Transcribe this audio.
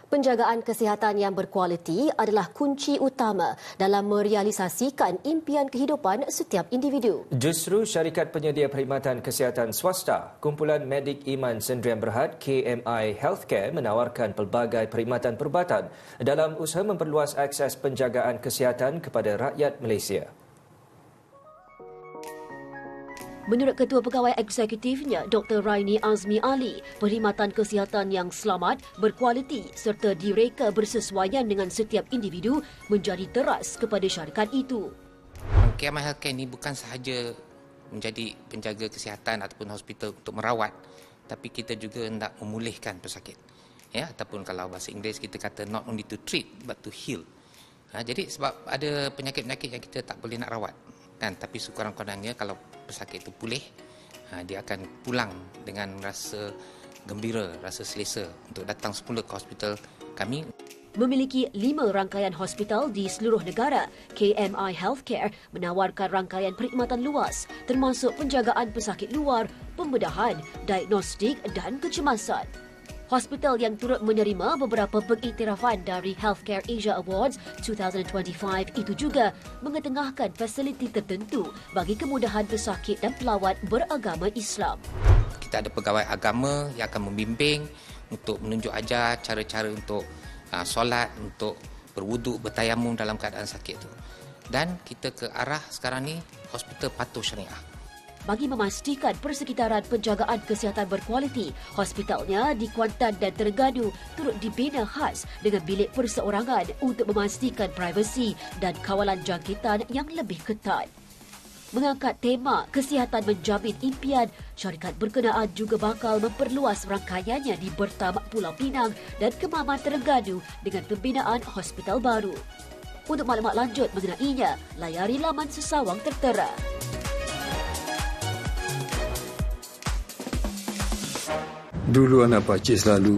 Penjagaan kesihatan yang berkualiti adalah kunci utama dalam merealisasikan impian kehidupan setiap individu. Justru syarikat penyedia perkhidmatan kesihatan swasta, Kumpulan Medik Iman Sendirian Berhad KMI Healthcare menawarkan pelbagai perkhidmatan perubatan dalam usaha memperluas akses penjagaan kesihatan kepada rakyat Malaysia. Menurut Ketua Pegawai Eksekutifnya, Dr. Raini Azmi Ali, perkhidmatan kesihatan yang selamat, berkualiti serta direka bersesuaian dengan setiap individu menjadi teras kepada syarikat itu. KMI Healthcare ini bukan sahaja menjadi penjaga kesihatan ataupun hospital untuk merawat, tapi kita juga hendak memulihkan pesakit. Ya, ataupun kalau bahasa Inggeris kita kata not only to treat but to heal. Jadi sebab ada penyakit-penyakit yang kita tak boleh nak rawat. Tapi sekurang-kurangnya kalau pesakit itu pulih, dia akan pulang dengan rasa gembira, rasa selesa untuk datang semula ke hospital kami. Memiliki 5 rangkaian hospital di seluruh negara, KMI Healthcare menawarkan rangkaian perkhidmatan luas termasuk penjagaan pesakit luar, pembedahan, diagnostik dan kecemasan. Hospital yang turut menerima beberapa pengiktirafan dari Healthcare Asia Awards 2025 itu juga mengetengahkan fasiliti tertentu bagi kemudahan pesakit dan pelawat beragama Islam. Kita ada pegawai agama yang akan membimbing untuk menunjuk ajar cara-cara untuk solat, untuk berwuduk, bertayamum dalam keadaan sakit itu. Dan kita ke arah sekarang ni hospital patuh syariah. Bagi memastikan persekitaran penjagaan kesihatan berkualiti, hospitalnya di Kuantan dan Terengganu turut dibina khas dengan bilik perseorangan untuk memastikan privasi dan kawalan jangkitan yang lebih ketat. Mengangkat tema kesihatan menjamin impian, syarikat berkenaan juga bakal memperluas rangkaiannya di Bertam, Pulau Pinang dan Kemaman, Terengganu dengan pembinaan hospital baru. Untuk maklumat lanjut mengenainya, layari laman Sesawang Tertera. Dulu anak pakcik selalu